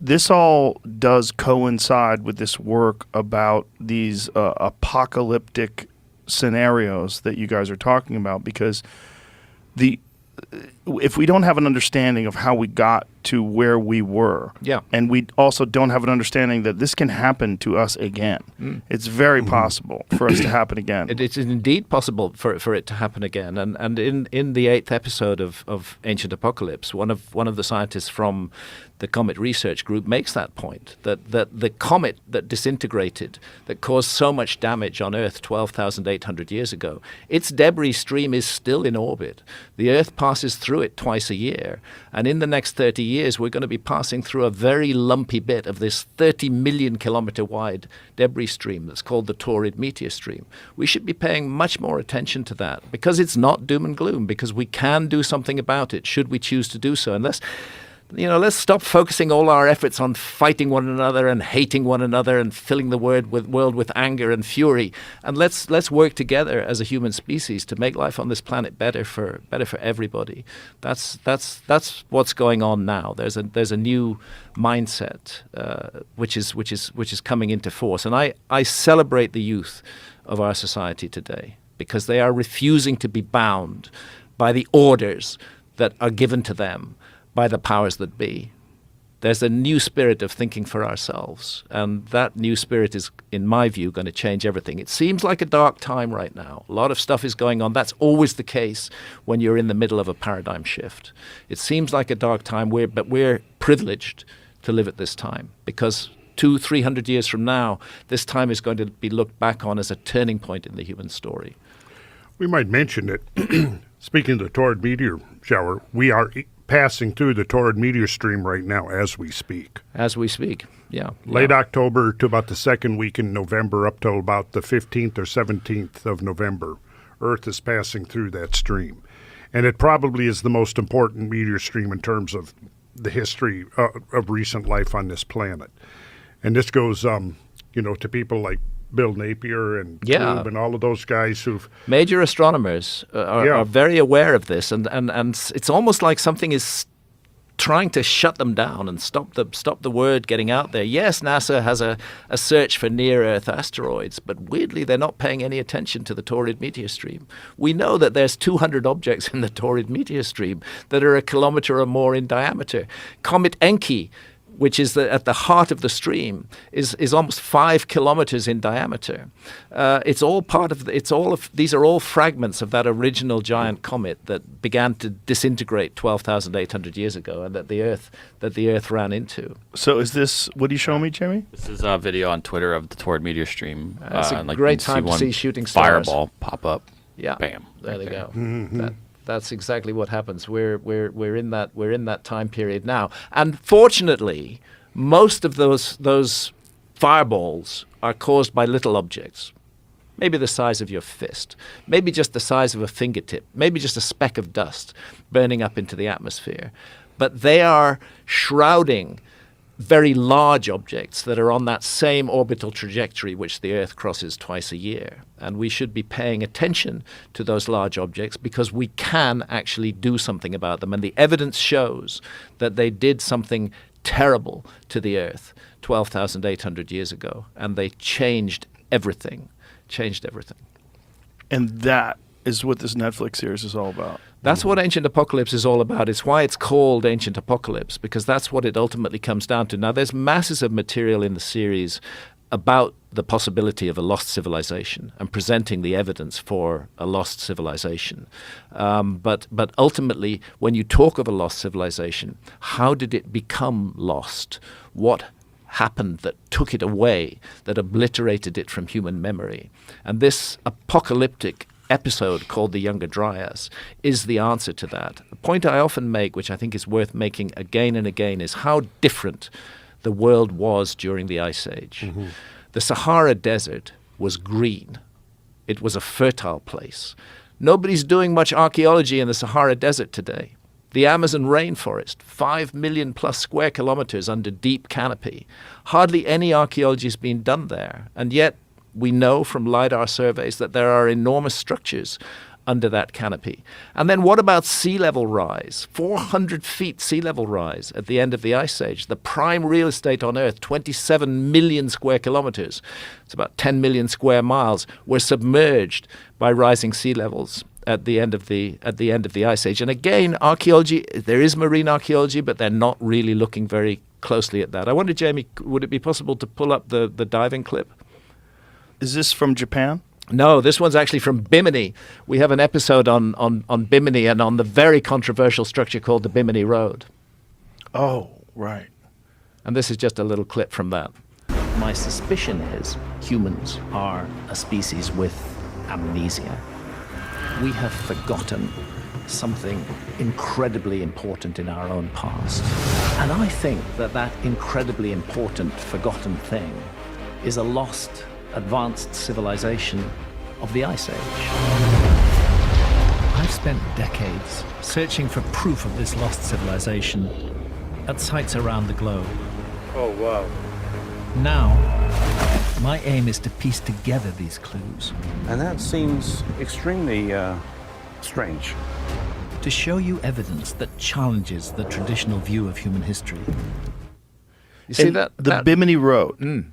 this all does coincide with this work about these apocalyptic scenarios that you guys are talking about, because if we don't have an understanding of how we got to where we were, and we also don't have an understanding that this can happen to us again, it's very possible for us to happen again. It is indeed possible for it to happen again. And in the 8th episode of Ancient Apocalypse, one of the scientists from the Comet Research Group makes that point, that the comet that disintegrated, that caused so much damage on Earth 12,800 years ago, its debris stream is still in orbit. The Earth passes through it twice a year. And in the next 30 years, we're going to be passing through a very lumpy bit of this 30 million kilometer wide debris stream that's called the Taurid meteor stream. We should be paying much more attention to that, because it's not doom and gloom, because we can do something about it should we choose to do so. And let's stop focusing all our efforts on fighting one another and hating one another and filling the world with anger and fury. And let's work together as a human species to make life on this planet better for everybody. That's what's going on now. There's a new mindset which is coming into force. And I celebrate the youth of our society today, because they are refusing to be bound by the orders that are given to them by the powers that be. There's a new spirit of thinking for ourselves, and that new spirit is, in my view, going to change everything. It seems like a dark time right now. A lot of stuff is going on. That's always the case when you're in the middle of a paradigm shift. It seems like a dark time, but we're privileged to live at this time, because 200-300 years from now, this time is going to be looked back on as a turning point in the human story. We might mention that, speaking of the Taurid meteor shower, we are passing through the Taurid meteor stream right now as we speak. As we speak, yeah. Late October to about the second week in November, up till about the 15th or 17th of November, Earth is passing through that stream. And it probably is the most important meteor stream in terms of the history of recent life on this planet. And this goes, to people like Bill Napier and Tube and all of those guys who've... Major astronomers are very aware of this, and it's almost like something is trying to shut them down and stop the word getting out there. Yes, NASA has a search for near-Earth asteroids, but weirdly they're not paying any attention to the Taurid meteor stream. We know that there's 200 objects in the Taurid meteor stream that are a kilometer or more in diameter. Comet Encke, which is at the heart of the stream, is almost 5 kilometers in diameter. These are all fragments of that original giant comet that began to disintegrate 12,800 years ago, and that the Earth ran into. So is this? What are you showing me, Jamie? This is a video on Twitter of the Taurid meteor stream. It's a great time to see shooting stars. Fireball pop up. Yeah. Bam. There they go. Mm-hmm. That's exactly what happens. We're in that time period now, and fortunately, most of those fireballs are caused by little objects, maybe the size of your fist, maybe just the size of a fingertip, maybe just a speck of dust burning up into the atmosphere, but they are shrouding very large objects that are on that same orbital trajectory which the Earth crosses twice a year. And we should be paying attention to those large objects, because we can actually do something about them. And the evidence shows that they did something terrible to the Earth 12,800 years ago, and they changed everything. And that is what this Netflix series is all about. That's what Ancient Apocalypse is all about. It's why it's called Ancient Apocalypse, because that's what it ultimately comes down to. Now, there's masses of material in the series about the possibility of a lost civilization and presenting the evidence for a lost civilization. But ultimately, when you talk of a lost civilization, how did it become lost? What happened that took it away, that obliterated it from human memory? And this apocalyptic episode called The Younger Dryas is the answer to that. The point I often make, which I think is worth making again and again, is how different the world was during the Ice Age. Mm-hmm. The Sahara Desert was green. It was a fertile place. Nobody's doing much archaeology in the Sahara Desert today. The Amazon rainforest, 5 million plus square kilometers under deep canopy. Hardly any archaeology is being done there. And yet we know from LiDAR surveys that there are enormous structures under that canopy. And then what about sea level rise? 400 feet sea level rise at the end of the Ice Age. The prime real estate on Earth, 27 million square kilometers. It's about 10 million square miles, were submerged by rising sea levels at the end of the Ice Age. And again, archaeology, there is marine archaeology, but they're not really looking very closely at that. I wonder, Jamie, would it be possible to pull up the diving clip? Is this from Japan? No, this one's actually from Bimini. We have an episode on Bimini and on the very controversial structure called the Bimini Road. Oh, right. And this is just a little clip from that. My suspicion is humans are a species with amnesia. We have forgotten something incredibly important in our own past. And I think that that incredibly important forgotten thing is a lost, advanced civilization of the Ice Age. I've spent decades searching for proof of this lost civilization at sites around the globe. Oh, wow. Now, my aim is to piece together these clues. And that seems extremely strange. To show you evidence that challenges the traditional view of human history. You see And that? the Bimini Road.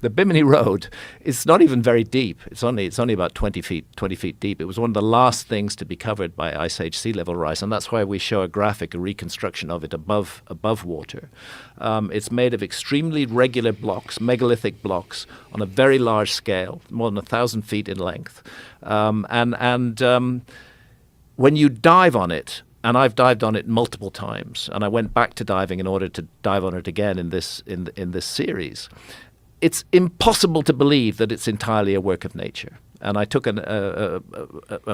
The Bimini Road is not even very deep. It's only about 20 feet deep. It was one of the last things to be covered by Ice Age sea level rise, and that's why we show a graphic, a reconstruction of it above water. It's made of extremely regular blocks, megalithic blocks, on a very large scale, more than 1,000 feet in length. When you dive on it, and I've dived on it multiple times, and I went back to diving in order to dive on it again in this series. It's impossible to believe that it's entirely a work of nature. And I took a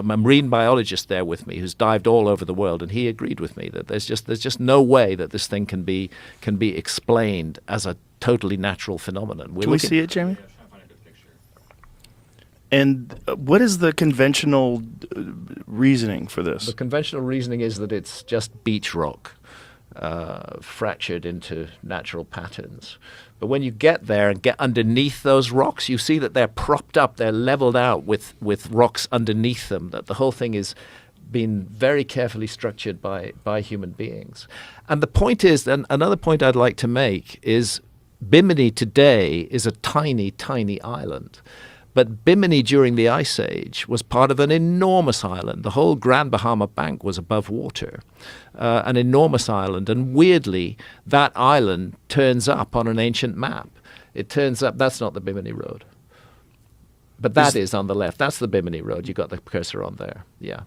marine biologist there with me who's dived all over the world, and he agreed with me that there's just no way that this thing can be explained as a totally natural phenomenon. Can we see it, Jamie? And what is the conventional reasoning for this? The conventional reasoning is that it's just beach rock, fractured into natural patterns. But when you get there and get underneath those rocks, you see that they're propped up, they're leveled out with rocks underneath them, that the whole thing is being very carefully structured by human beings. And the point is, and another point I'd like to make is Bimini today is a tiny, tiny island. But Bimini during the Ice Age was part of an enormous island. The whole Grand Bahama Bank was above water, an enormous island. And weirdly, that island turns up on an ancient map. It turns up, that's not the Bimini Road. But that is on the left. That's the Bimini Road. You got the cursor on there. Yeah.